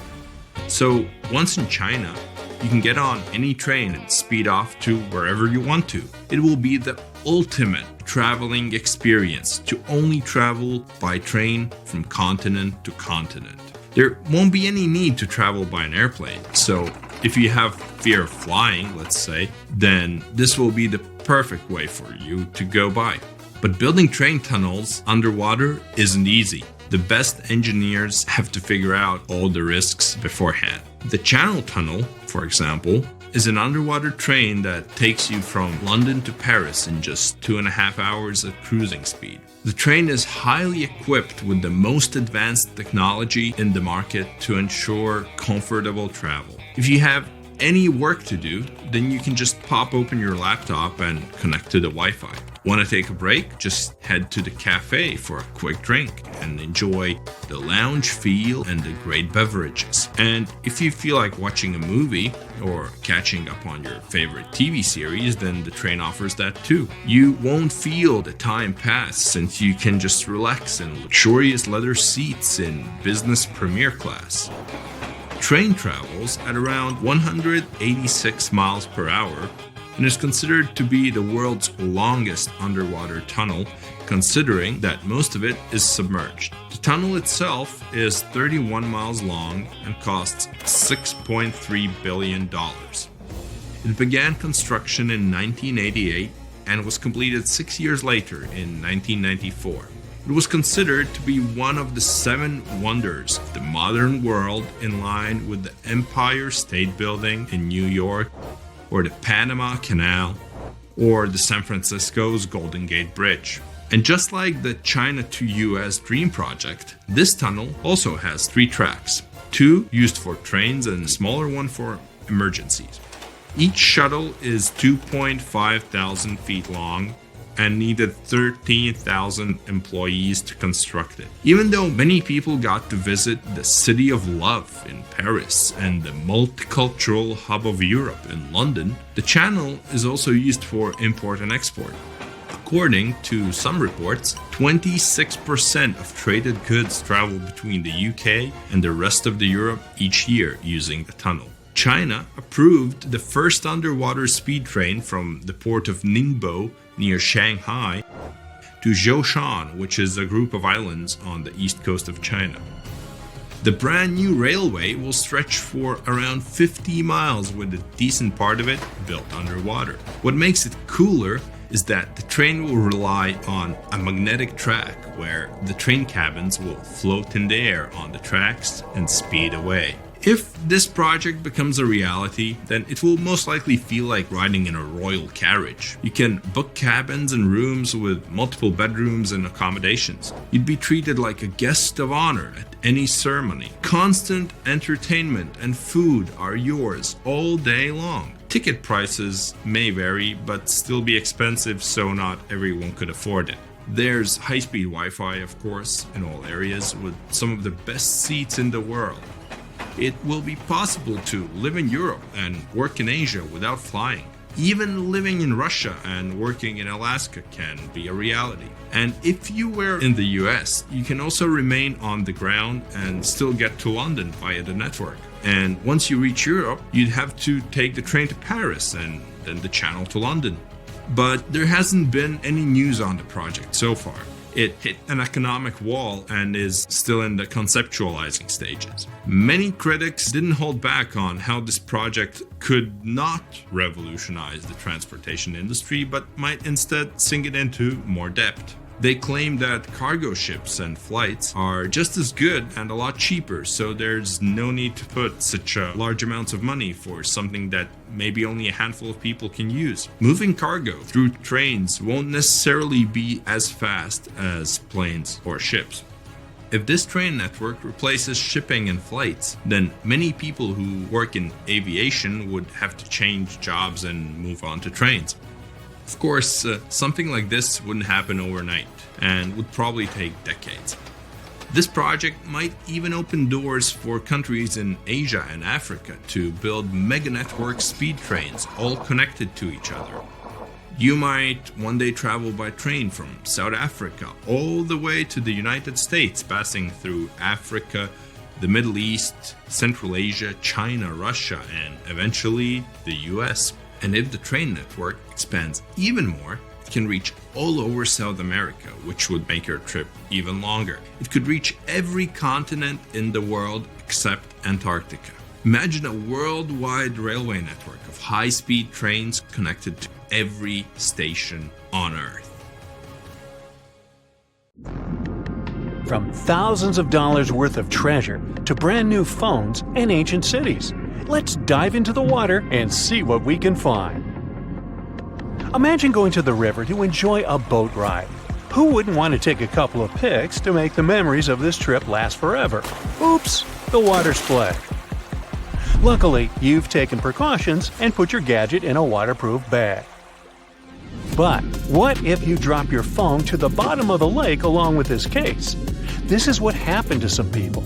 So once in China, you can get on any train and speed off to wherever you want to. It will be the ultimate traveling experience to only travel by train from continent to continent. There won't be any need to travel by an airplane. So if you have fear of flying, let's say, then this will be the perfect way for you to go by. But building train tunnels underwater isn't easy. The best engineers have to figure out all the risks beforehand. The Channel Tunnel, for example, is an underwater train that takes you from London to Paris in just 2.5 hours at cruising speed. The train is highly equipped with the most advanced technology in the market to ensure comfortable travel. If you have any work to do, then you can just pop open your laptop and connect to the Wi-Fi. Want to take a break? Just head to the cafe for a quick drink and enjoy the lounge feel and the great beverages. And if you feel like watching a movie or catching up on your favorite TV series, then the train offers that too. You won't feel the time pass since you can just relax in luxurious leather seats in business premier class. train travels at around 186 miles per hour and is considered to be the world's longest underwater tunnel, considering that most of it is submerged. The tunnel itself is 31 miles long and costs $6.3 billion. It began construction in 1988 and was completed 6 years later in 1994. It was considered to be one of the 7 wonders of the modern world, in line with the Empire State Building in New York, or the Panama Canal, or the San Francisco's Golden Gate Bridge. And just like the China to US Dream project, this tunnel also has 3 tracks, 2 used for trains and a smaller one for emergencies. Each shuttle is 2.5 thousand feet long and needed 13,000 employees to construct it. Even though many people got to visit the City of Love in Paris and the multicultural hub of Europe in London, the channel is also used for import and export. According to some reports, 26% of traded goods travel between the UK and the rest of Europe each year using the tunnel. China approved the first underwater speed train from the port of Ningbo near Shanghai to Zhoushan, which is a group of islands on the east coast of China. The brand new railway will stretch for around 50 miles, with a decent part of it built underwater. What makes it cooler is that the train will rely on a magnetic track where the train cabins will float in the air on the tracks and speed away. If this project becomes a reality, then it will most likely feel like riding in a royal carriage. You can book cabins and rooms with multiple bedrooms and accommodations. You'd be treated like a guest of honor at any ceremony. Constant entertainment and food are yours all day long. Ticket prices may vary, but still be expensive, so not everyone could afford it. There's high-speed Wi-Fi, of course, in all areas, with some of the best seats in the world. It will be possible to live in Europe and work in Asia without flying. Even living in Russia and working in Alaska can be a reality. And if you were in the US, you can also remain on the ground and still get to London via the network. And once you reach Europe, you'd have to take the train to Paris and then the channel to London. But there hasn't been any news on the project so far. It hit an economic wall and is still in the conceptualizing stages. Many critics didn't hold back on how this project could not revolutionize the transportation industry, but might instead sink it into more depth. They claim that cargo ships and flights are just as good and a lot cheaper, so there's no need to put such large amounts of money for something that maybe only a handful of people can use. Moving cargo through trains won't necessarily be as fast as planes or ships. If this train network replaces shipping and flights, then many people who work in aviation would have to change jobs and move on to trains. Of course, something like this wouldn't happen overnight and would probably take decades. This project might even open doors for countries in Asia and Africa to build mega network speed trains all connected to each other. You might one day travel by train from South Africa all the way to the United States, passing through Africa, the Middle East, Central Asia, China, Russia, and eventually the US. And if the train network expands even more, it can reach all over South America, which would make your trip even longer. It could reach every continent in the world except Antarctica. Imagine a worldwide railway network of high-speed trains connected to every station on Earth. From thousands of dollars worth of treasure to brand new phones and ancient cities, let's dive into the water and see what we can find. Imagine going to the river to enjoy a boat ride. Who wouldn't want to take a couple of pics to make the memories of this trip last forever? Oops, the water split. Luckily, you've taken precautions and put your gadget in a waterproof bag. But what if you drop your phone to the bottom of the lake along with this case? This is what happened to some people.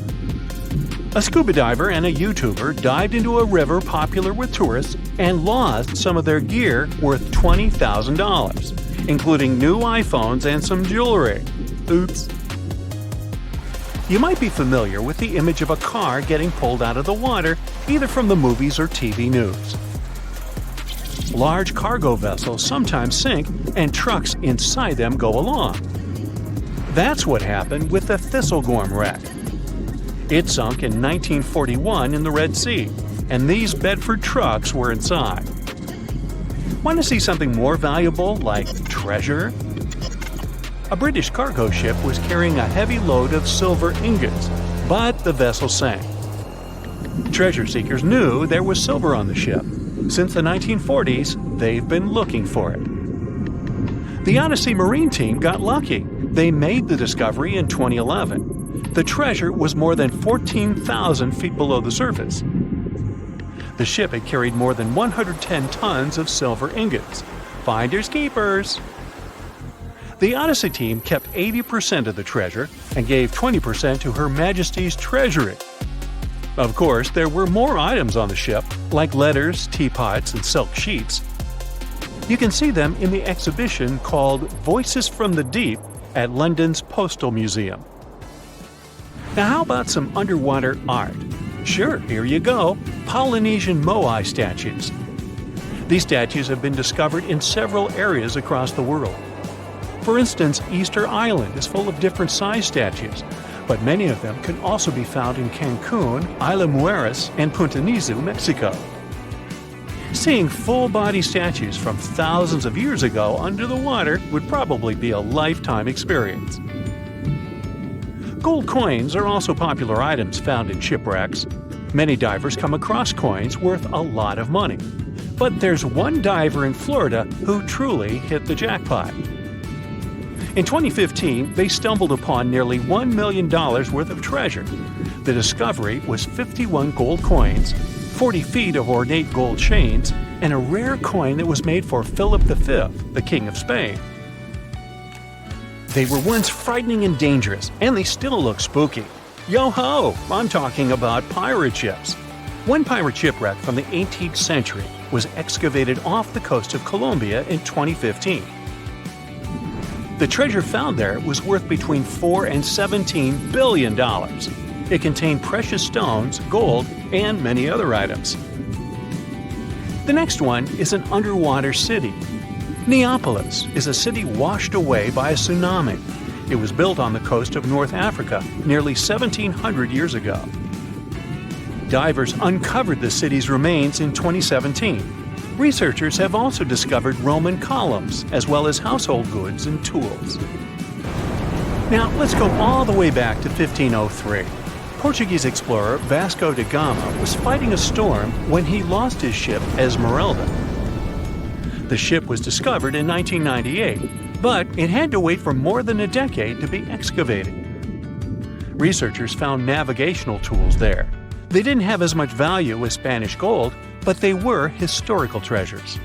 A scuba diver and a YouTuber dived into a river popular with tourists and lost some of their gear worth $20,000, including new iPhones and some jewelry. Oops. You might be familiar with the image of a car getting pulled out of the water, either from the movies or TV news. Large cargo vessels sometimes sink, and trucks inside them go along. That's what happened with the Thistlegorm wreck. It sunk in 1941 in the Red Sea, and these Bedford trucks were inside. Want to see something more valuable, like treasure? A British cargo ship was carrying a heavy load of silver ingots, but the vessel sank. Treasure seekers knew there was silver on the ship. Since the 1940s, they've been looking for it. The Odyssey Marine team got lucky. They made the discovery in 2011. The treasure was more than 14,000 feet below the surface. The ship had carried more than 110 tons of silver ingots. Finders keepers! The Odyssey team kept 80% of the treasure and gave 20% to Her Majesty's Treasury. Of course, there were more items on the ship, like letters, teapots, and silk sheets. You can see them in the exhibition called Voices from the Deep at London's Postal Museum. Now how about some underwater art? Sure, here you go, Polynesian moai statues. These statues have been discovered in several areas across the world. For instance, Easter Island is full of different size statues, but many of them can also be found in Cancun, Isla Mujeres, and Punta Nizu, Mexico. Seeing full-body statues from thousands of years ago under the water would probably be a lifetime experience. Gold coins are also popular items found in shipwrecks. Many divers come across coins worth a lot of money. But there's one diver in Florida who truly hit the jackpot. In 2015, they stumbled upon nearly $1 million worth of treasure. The discovery was 51 gold coins, 40 feet of ornate gold chains, and a rare coin that was made for Philip V, the King of Spain. They were once frightening and dangerous, and they still look spooky. Yo-ho! I'm talking about pirate ships. One pirate shipwreck from the 18th century was excavated off the coast of Colombia in 2015. The treasure found there was worth between $4 and $17 billion. It contained precious stones, gold, and many other items. The next one is an underwater city. Neapolis is a city washed away by a tsunami. It was built on the coast of North Africa nearly 1,700 years ago. Divers uncovered the city's remains in 2017. Researchers have also discovered Roman columns, as well as household goods and tools. Now, let's go all the way back to 1503. Portuguese explorer Vasco da Gama was fighting a storm when he lost his ship Esmeralda. The ship was discovered in 1998, but it had to wait for more than a decade to be excavated. Researchers found navigational tools there. They didn't have as much value as Spanish gold, but they were historical treasures.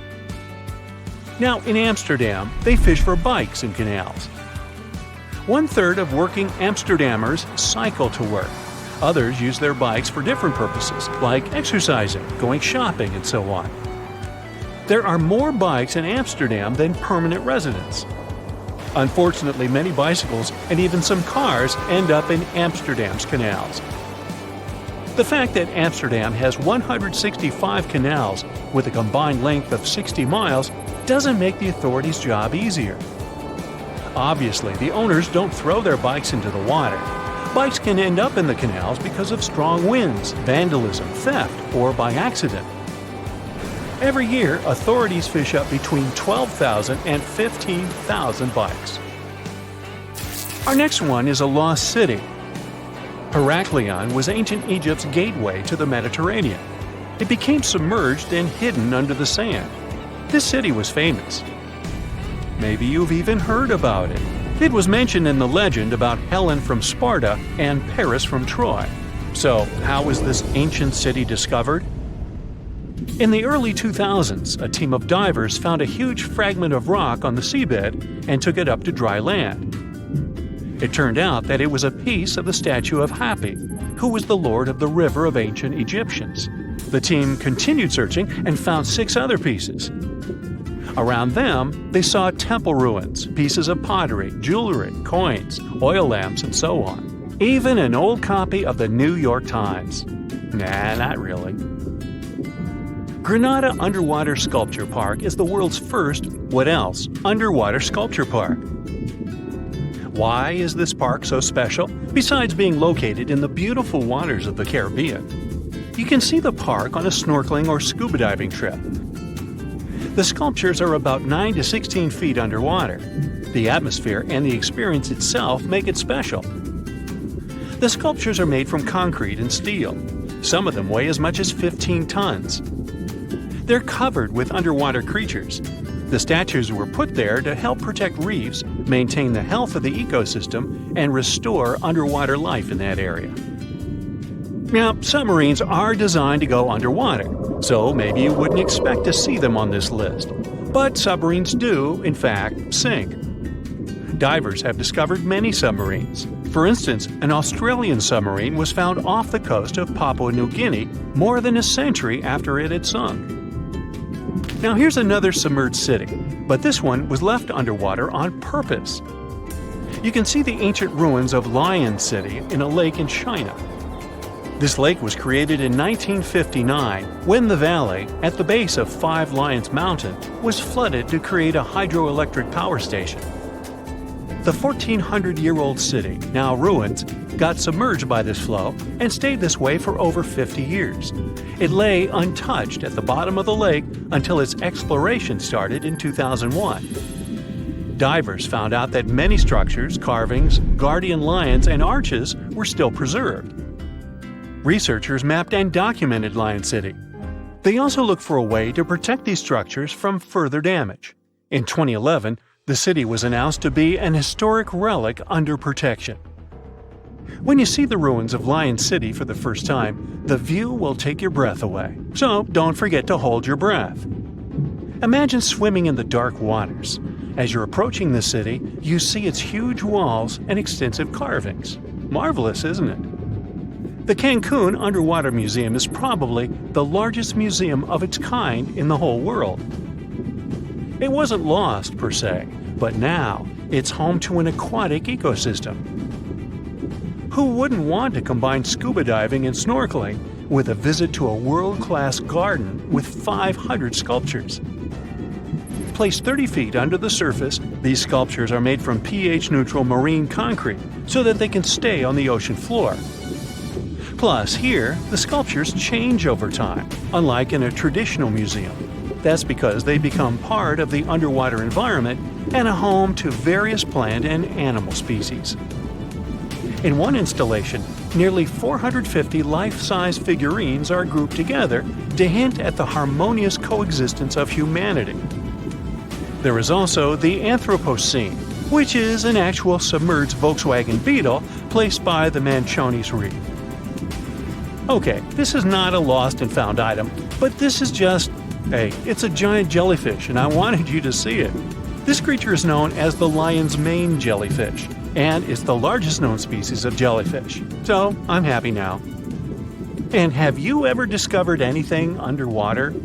Now, in Amsterdam, they fish for bikes in canals. 1/3 of working Amsterdammers cycle to work. Others use their bikes for different purposes, like exercising, going shopping, and so on. There are more bikes in Amsterdam than permanent residents. Unfortunately, many bicycles and even some cars end up in Amsterdam's canals. The fact that Amsterdam has 165 canals with a combined length of 60 miles doesn't make the authorities' job easier. Obviously, the owners don't throw their bikes into the water. Bikes can end up in the canals because of strong winds, vandalism, theft, or by accident. Every year, authorities fish up between 12,000 and 15,000 bikes. Our next one is a lost city. Heraklion was ancient Egypt's gateway to the Mediterranean. It became submerged and hidden under the sand. This city was famous. Maybe you've even heard about it. It was mentioned in the legend about Helen from Sparta and Paris from Troy. So, how was this ancient city discovered? In the early 2000s, a team of divers found a huge fragment of rock on the seabed and took it up to dry land. It turned out that it was a piece of the statue of Hapi, who was the lord of the river of ancient Egyptians. The team continued searching and found 6 other pieces. Around them, they saw temple ruins, pieces of pottery, jewelry, coins, oil lamps, and so on. Even an old copy of the New York Times. Nah, not really. Granada Underwater Sculpture Park is the world's first, what else, underwater sculpture park. Why is this park so special, besides being located in the beautiful waters of the Caribbean? You can see the park on a snorkeling or scuba diving trip. The sculptures are about 9 to 16 feet underwater. The atmosphere and the experience itself make it special. The sculptures are made from concrete and steel. Some of them weigh as much as 15 tons. They're covered with underwater creatures. The statues were put there to help protect reefs, maintain the health of the ecosystem, and restore underwater life in that area. Now, submarines are designed to go underwater, so maybe you wouldn't expect to see them on this list. But submarines do, in fact, sink. Divers have discovered many submarines. For instance, an Australian submarine was found off the coast of Papua New Guinea more than a century after it had sunk. Now here's another submerged city, but this one was left underwater on purpose. You can see the ancient ruins of Lion City in a lake in China. This lake was created in 1959 when the valley, at the base of Five Lions Mountain, was flooded to create a hydroelectric power station. The 1,400-year-old city, now ruins, got submerged by this flow and stayed this way for over 50 years. It lay untouched at the bottom of the lake until its exploration started in 2001. Divers found out that many structures, carvings, guardian lions, and arches were still preserved. Researchers mapped and documented Lion City. They also looked for a way to protect these structures from further damage. In 2011, the city was announced to be an historic relic under protection. When you see the ruins of Lion City for the first time, the view will take your breath away. So don't forget to hold your breath. Imagine swimming in the dark waters. As you're approaching the city, you see its huge walls and extensive carvings. Marvelous, isn't it? The Cancun Underwater Museum is probably the largest museum of its kind in the whole world. It wasn't lost, per se, but now it's home to an aquatic ecosystem. Who wouldn't want to combine scuba diving and snorkeling with a visit to a world-class garden with 500 sculptures? Placed 30 feet under the surface, these sculptures are made from pH-neutral marine concrete so that they can stay on the ocean floor. Plus, here, the sculptures change over time, unlike in a traditional museum. That's because they become part of the underwater environment and a home to various plant and animal species. In one installation, nearly 450 life-size figurines are grouped together to hint at the harmonious coexistence of humanity. There is also the Anthropocene, which is an actual submerged Volkswagen Beetle placed by the Manchonis Reef. Okay, this is not a lost and found item, but this is just, hey, it's a giant jellyfish and I wanted you to see it. This creature is known as the lion's mane jellyfish, and it's the largest known species of jellyfish. So, I'm happy now. And have you ever discovered anything underwater?